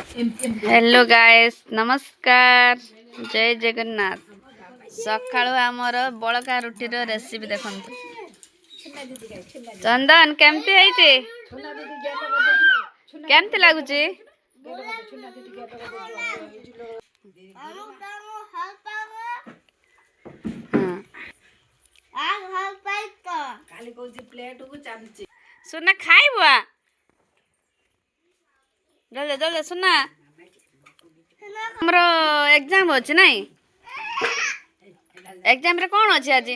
hello guys नमस्कार जय जगन्नाथ सकाळु आमर बड़का रुटीर रेसिपी देखंतु चंदन केमती है केमती लगुची सुना खाइबा जल्दी जल्दी सुना हमरो एग्जाम अछि नै एग्जाम रे कोन अछि आज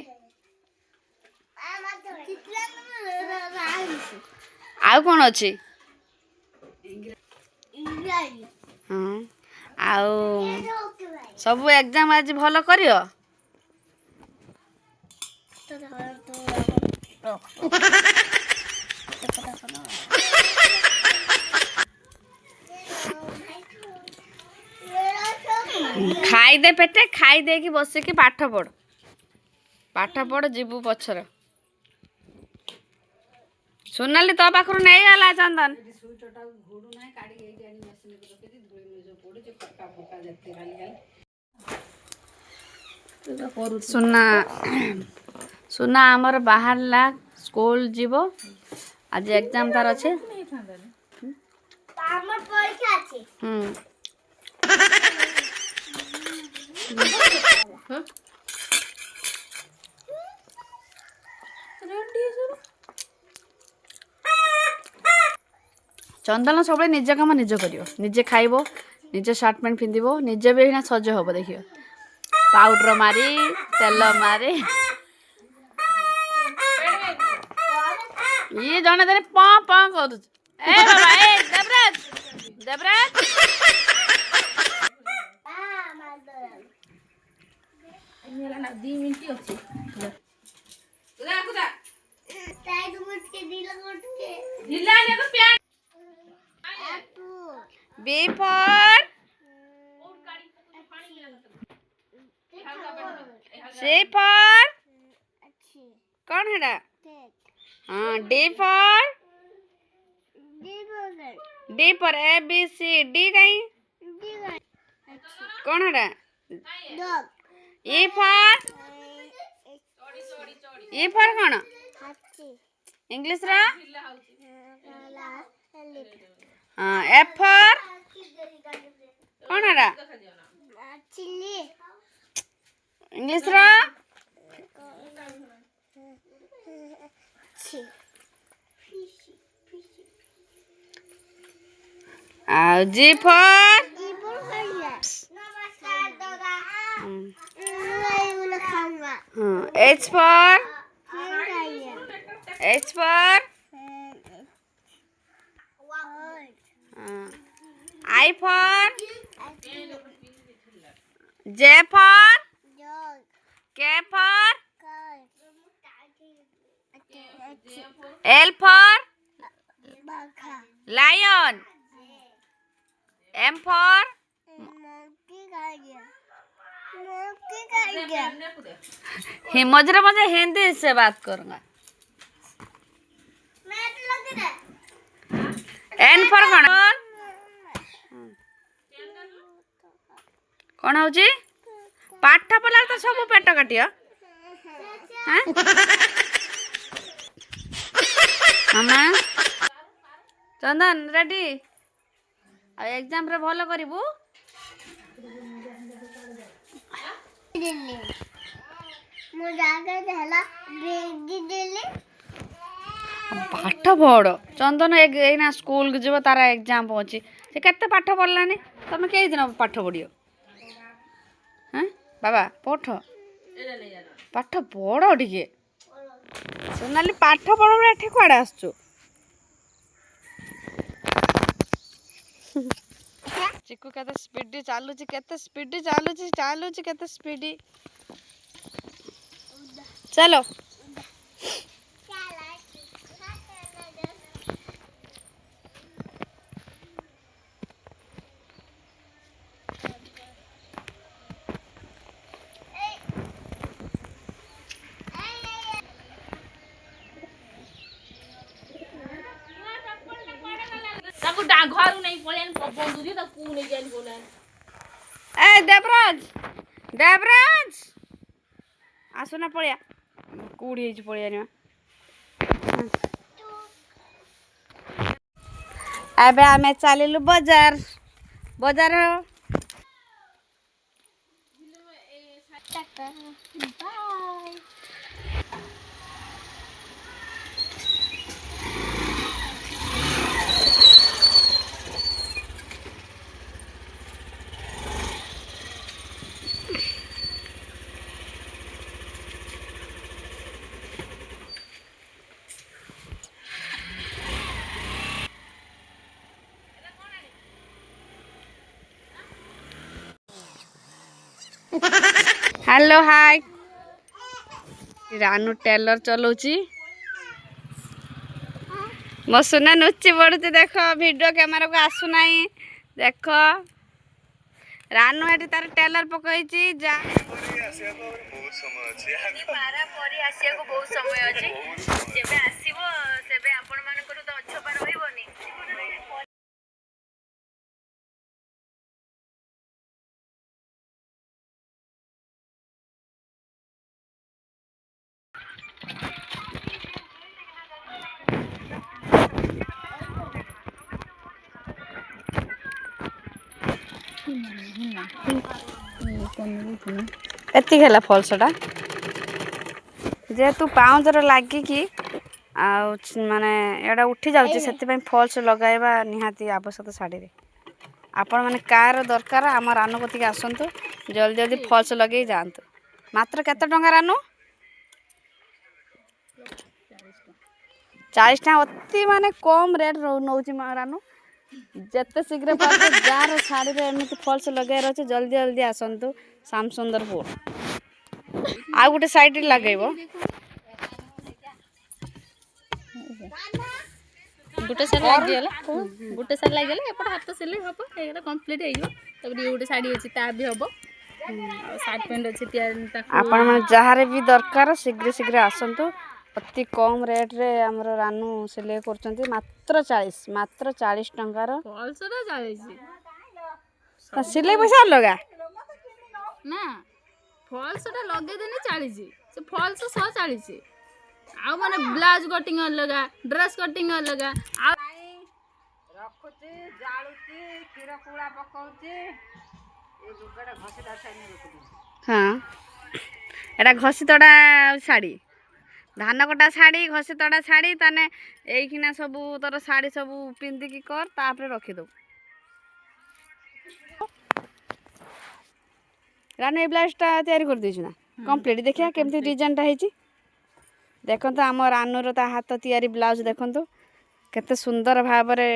आउ कोन अछि हां आउ सब एग्जाम आज भलो करियो खाई दे पेटे खाई दे कि बस कि पाठ पढ़ जीवु पछर सुनाली तो पाखर नहीं गला चंदन सुना सुना हमर बाहर ला स्कूल जीवो आज एग्जाम तार अच्छे हमर परीक्षा अछि चंदन सब निज कम निज कर निजे खाइब निजे सार्ट पैंट पिंधिब निजे भी सज हम देखिए पाउडर मारी तेल मारी ये जने देने पा पा कर ए बाबा ए देवराज देवराज मेला ना 2 मिनिट अछि उदा कुदा टाइट मुट के ढीला कोट के ढीला ले को प्यार बी फॉर सी फॉर कौन है हाँ D for A B C D कहीं कौन है ई फॉर कौन इंग्लिश रा हाँ एफ फॉर कौन है इंग्लिश रा G for H for I for J for K for L for lion M for मजे मजे हिंदी से बात करूंगा एन फॉर कौन हूँ पाठ पढ़ा तो सब पेट काटियो मामा चंदन रेडी एग्जाम रे भलो करिबू पाठ पढ़ चंदन एना स्कूल जीव तार एग्जाम पहुँची से केते पाठ पढ़लानी तुम कई दिन पाठ पढ़ियो हाँ बाबा पाठ पढ़ टे सोनाली पाठ पढ़ एठी कुआड़े आसचु चिकू केते स्पीड चालुची केते स्पीड चालुची केते स्पीड चलो घर नहीं पड़े बंधुरी ए देवराज देवराज आसुना पड़िया कूड़ी पड़िया एबे आमे चलिलु बाजार बाजार हेलो हाय रानू टेलर चलाउची मो सुना नुची पड़ुची देख वीडियो कैमेरा को आसु नहीं देख रानू एटी तार टेलर पकईची जा बहुत समय अछि जेबे आसीबो सेबे आपण मानकर तो अछपा रहिबोनी एति खेला फलसटा जेहेतु पाउजर लागिकी माने एटा उठी जाउची सेति फल्स लगाइबा निहाती आवश्यक शाड़ी रे आपण माने कार दरकार आम रानू कतिके आसतु जल्दी जल्दी फल्स लगे जातु मात्र केते टंका रानू 40 टका अति माने कम रेट नौची रानू जेते शीघ्र पार जार शाड़ी रे एमिति फल्स लगे रहचे जल्दी जल्दी आसतु श्याम सुंदरपुर आ गोटे साइड लगेबो गोटे साइड लाग गेला गोटे साइड लाग गेला एपट हाथ सिले हबो एगला कंप्लीट हे जो तबरी गोटे साड़ी अछि ता भी हबो साइड पेंट अछि त्या आपण माने जहारे भी दरकार शीघ्र शीघ्र आसतु अति कम रेट रे हमर रानू सिले करचंती मात्र 40 टंका रो फॉल्स रे जायछि सिले पैसा लगा ना फॉल्स रे लगे देने 40 से फॉल्स 140 आ माने ब्लाउज कटिंग अलगा ड्रेस कटिंग अलगा आ रखुची जाळुची कीरा कुळा पकाउची ए लुगाडा घसिदा साइने रखुची हां एटा घसी तडा साड़ी धान कटा साड़ी घसी तडा साड़ी ताने एखिना सब तोर साड़ी सब पिंदी की कर तापरे रखी दो रानू ए ब्लाउजटा तैयारी कर देछु ना कंप्लीट देखिया केमती डिजाइन ता हेची देखंतु आम रानूर ता हाथ तैयारी ब्लाउज देखंतु केते सुंदर भाबरे